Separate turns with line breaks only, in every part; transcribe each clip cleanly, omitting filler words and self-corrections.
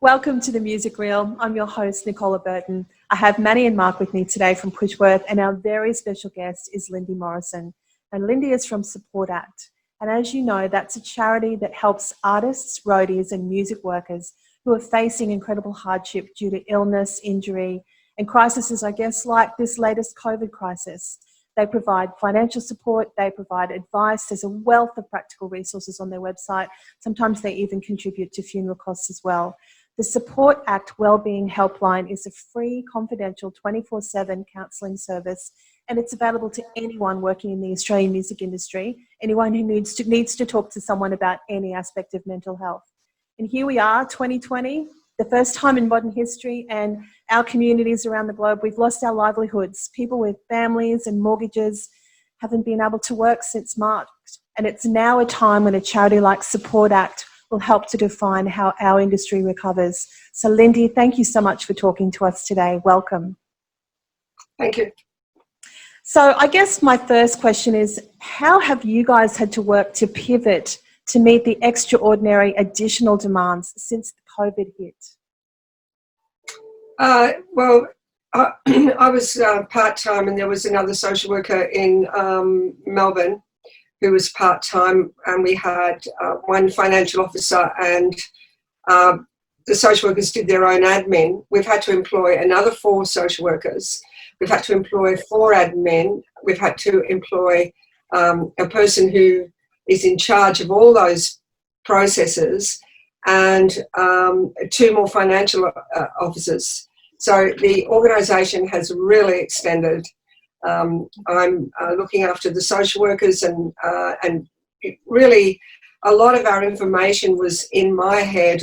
Welcome to The Music Reel. I'm your host, Nicola Burton. I have Manny and Mark with me today from Pushworth, and our very special guest is Lindy Morrison. And Lindy is from Support Act. And as you know, that's a charity that helps artists, roadies, and music workers who are facing incredible hardship due to illness, injury, and crises, I guess, like this latest COVID crisis. They provide financial support, they provide advice. There's a wealth of practical resources on their website. Sometimes they even contribute to funeral costs as well. The Support Act Wellbeing Helpline is a free, confidential, 24/7 counselling service, and it's available to anyone working in the Australian music industry, anyone who needs to talk to someone about any aspect of mental health. And here we are, 2020, the first time in modern history, and our communities around the globe, we've lost our livelihoods. People with families and mortgages haven't been able to work since March, and it's now a time when a charity like Support Act will help to define how our industry recovers. So Lindy, thank you so much for talking to us today. Welcome.
Thank you.
So I guess my first question is, how have you guys had to work to pivot to meet the extraordinary additional demands since COVID hit?
I was part-time, and there was another social worker in Melbourne who was part-time, and we had one financial officer, and the social workers did their own admin. We've had to employ another 4 social workers. We've had to employ 4 admin. We've had to employ a person who is in charge of all those processes, and 2 more financial officers. So the organisation has really extended. I'm looking after the social workers, and really a lot of our information was in my head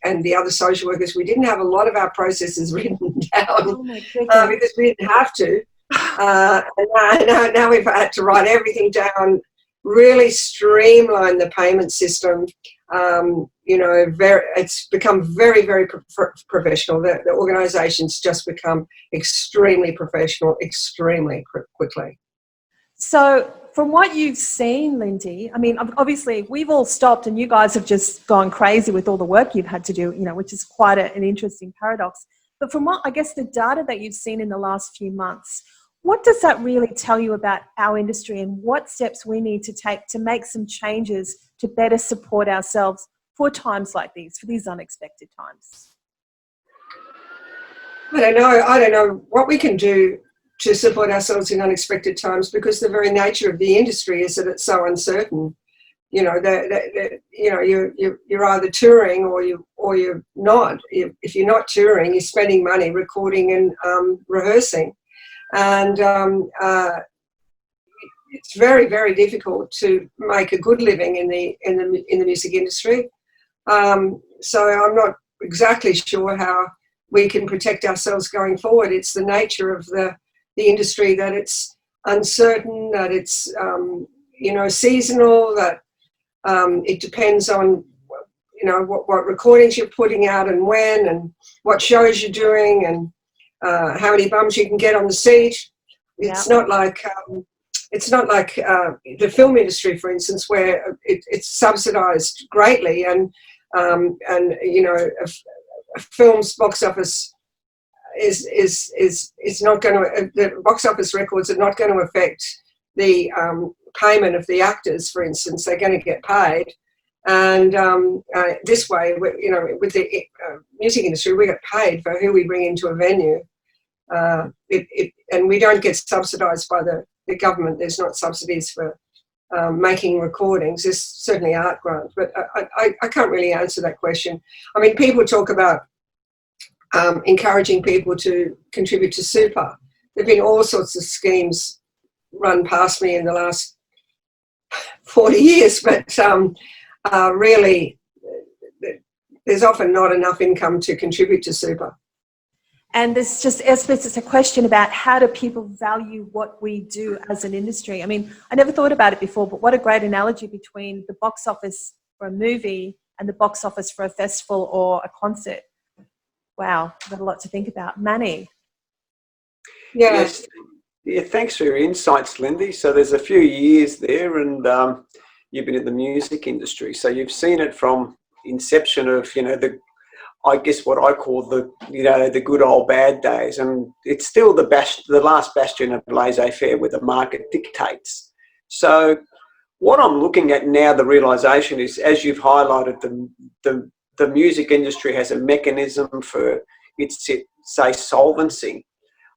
and the other social workers. We didn't have a lot of our processes written down because we didn't have to. And now we've had to write everything down, really streamline the payment system. It's become very, very professional. The organisation's just become extremely professional, extremely quickly.
So from what you've seen, Lindy, I mean, obviously we've all stopped and you guys have just gone crazy with all the work you've had to do, which is quite an interesting paradox. But from what, I guess, the data that you've seen in the last few months, what does that really tell you about our industry and what steps we need to take to make some changes to better support ourselves for times like these, for these unexpected times?
I don't know what we can do to support ourselves in unexpected times, because the very nature of the industry is that it's so uncertain. You're either touring or you're not. If you're not touring, you're spending money recording and rehearsing, and it's very, very difficult to make a good living in the music industry. So I'm not exactly sure how we can protect ourselves going forward. It's the nature of the industry that it's uncertain, that it's seasonal, that it depends on what recordings you're putting out and when, and what shows you're doing, and how many bums you can get on the seat. It's not like the film industry, for instance, where it's subsidised greatly, and a film's box office is not going to, the box office records are not going to affect the payment of the actors, for instance. They're going to get paid, and this way, with the music industry, we get paid for who we bring into a venue, and we don't get subsidised by the government. There's not subsidies for making recordings. There's certainly art grants, but I can't really answer that question. I mean, people talk about encouraging people to contribute to super. There have been all sorts of schemes run past me in the last 40 years, but really there's often not enough income to contribute to super.
And it's a question about how do people value what we do as an industry. I mean, I never thought about it before, but what a great analogy between the box office for a movie and the box office for a festival or a concert. Wow, I've got a lot to think about. Manny?
Yes. Yeah, thanks for your insights, Lindy. So there's a few years there, and you've been in the music industry, so you've seen it from inception of, I guess what I call the good old bad days, and it's still the last bastion of laissez-faire where the market dictates. So what I'm looking at now, the realisation is, as you've highlighted, the music industry has a mechanism for its, say, solvency.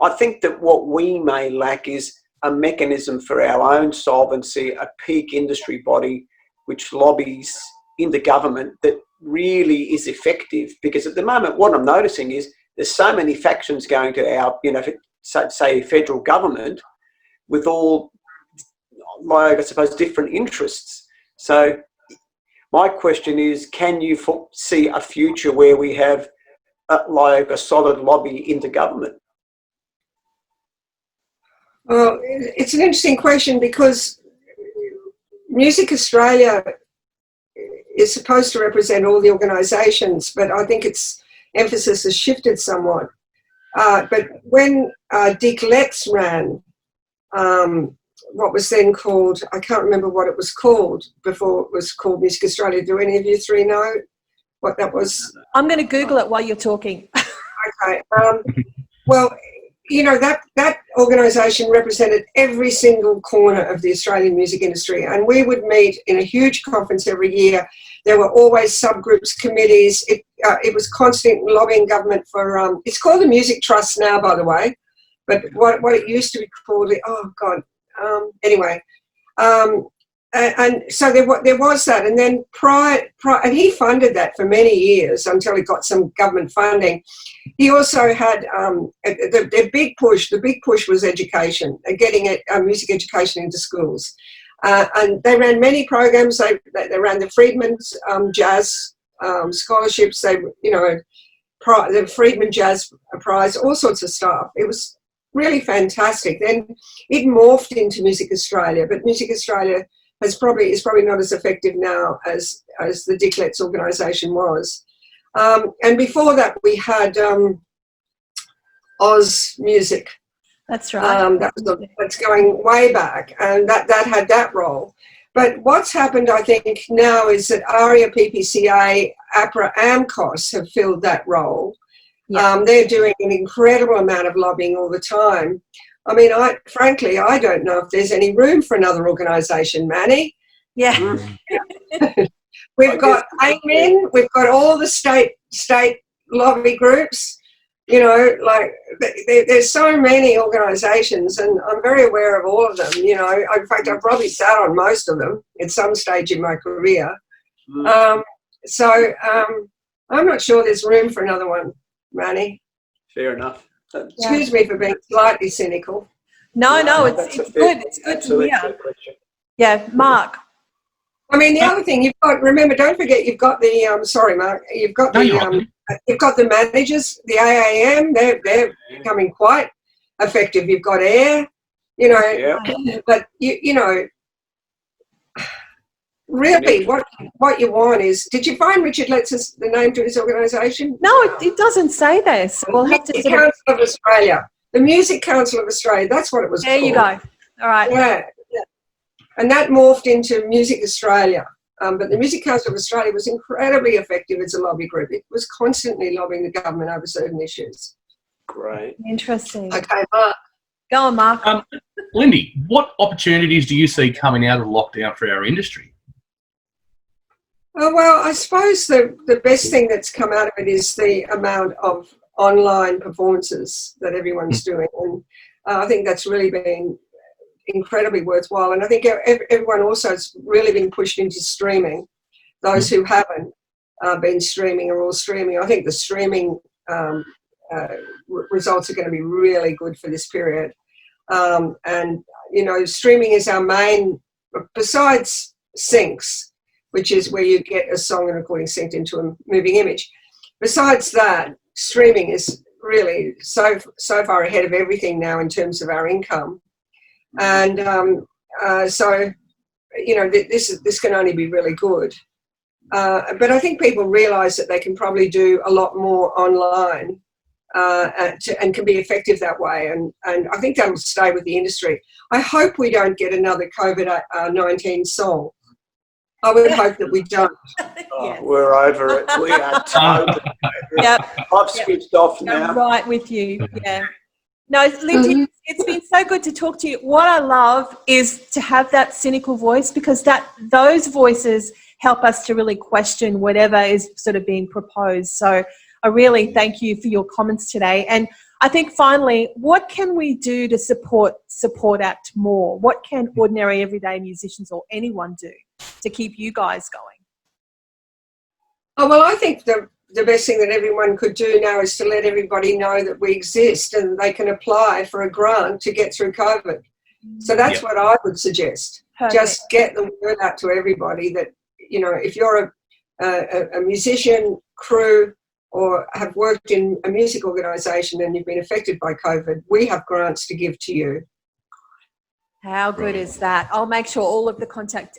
I think that what we may lack is a mechanism for our own solvency, a peak industry body which lobbies in the government that really is effective. Because at the moment, what I'm noticing is there's so many factions going to our, say, federal government with all, like, I suppose, different interests. So my question is, can you see a future where we have a solid lobby into government?
Well, it's an interesting question because Music Australia is supposed to represent all the organisations, but I think its emphasis has shifted somewhat. But when Dick Letts ran what was then called, I can't remember what it was called before it was called Music Australia. Do any of you three know what that was?
I'm going to Google it while you're talking.
Okay. Well, that organisation represented every single corner of the Australian music industry, and we would meet in a huge conference every year. There were always subgroups, committees. It was constant lobbying government for, it's called the Music Trust now, by the way, but what it used to be called, anyway. And so there was that, and then and he funded that for many years until he got some government funding. He also had the big push was education, getting music education into schools, and they ran many programs. They ran the Friedman's jazz scholarships. The Friedman Jazz Prize, all sorts of stuff. It was really fantastic. Then it morphed into Music Australia, but Music Australia is probably not as effective now as the Dick Letts organisation was. And before that, we had Oz Music.
That's right.
That's going way back, and that had that role. But what's happened, I think, now is that ARIA, PPCA, APRA, AMCOS have filled that role. Yeah. They're doing an incredible amount of lobbying all the time. I mean, frankly, I don't know if there's any room for another organisation, Manny.
Yeah.
We've got AMIN, we've got all the state lobby groups. There's so many organisations, and I'm very aware of all of them. In fact, I've probably sat on most of them at some stage in my career. So I'm not sure there's room for another one, Manny.
Fair enough.
Excuse me for being slightly cynical.
No, it's good. It's good to hear. Yeah, Mark.
I mean, the other thing don't forget, you've got the, sorry, Mark, you've got the managers, the AAM, they're becoming quite effective. You've got AIR, but really what you want is, did you find Richard Letts' the name to his organisation?
No, it doesn't say this. We'll have to
Council of Australia. The Music Council of Australia, that's what it was called.
There you go. All right.
Yeah. And that morphed into Music Australia. But the Music Council of Australia was incredibly effective as a lobby group. It was constantly lobbying the government over certain issues.
Great.
Interesting.
Okay, Mark.
Go on, Mark.
Lindy, what opportunities do you see coming out of lockdown for our industry?
Oh, well, I suppose the best thing that's come out of it is the amount of online performances that everyone's doing. And I think that's really been incredibly worthwhile. And I think everyone also has really been pushed into streaming. Those who haven't been streaming are all streaming. I think the streaming results are going to be really good for this period. And, streaming is our main, besides syncs, which is where you get a song and recording synced into a moving image. Besides that, streaming is really so far ahead of everything now in terms of our income. And this can only be really good. But I think people realise that they can probably do a lot more online and can be effective that way. And I think that'll stay with the industry. I hope we don't get another COVID-19 song. I would hope that we don't.
Oh,
Yes.
we're over it. We are totally over it.
Yep.
I've switched off
I'm
now.
right with you. Yeah. No, Lindy, it's been so good to talk to you. What I love is to have that cynical voice, because those voices help us to really question whatever is sort of being proposed. So I really thank you for your comments today. And I think finally, what can we do to support Act more? What can ordinary everyday musicians or anyone do to keep you guys going?
Oh, well, I think the best thing that everyone could do now is to let everybody know that we exist and they can apply for a grant to get through COVID. So that's what I would suggest.
Perfect.
Just get the word out to everybody that, you know, if you're a musician, crew, or have worked in a music organisation and you've been affected by COVID, we have grants to give to you.
How good is that? I'll make sure all of the contact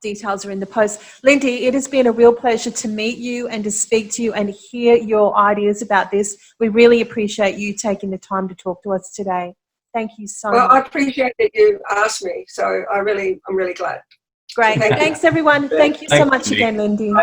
details are in the post. Lindy, it has been a real pleasure to meet you and to speak to you and hear your ideas about this. We really appreciate you taking the time to talk to us today. Thank you so much.
Well, I appreciate that you asked me, so I'm really glad.
Great.
Thank you.
Thanks, everyone. Thank you so much again, Lindy.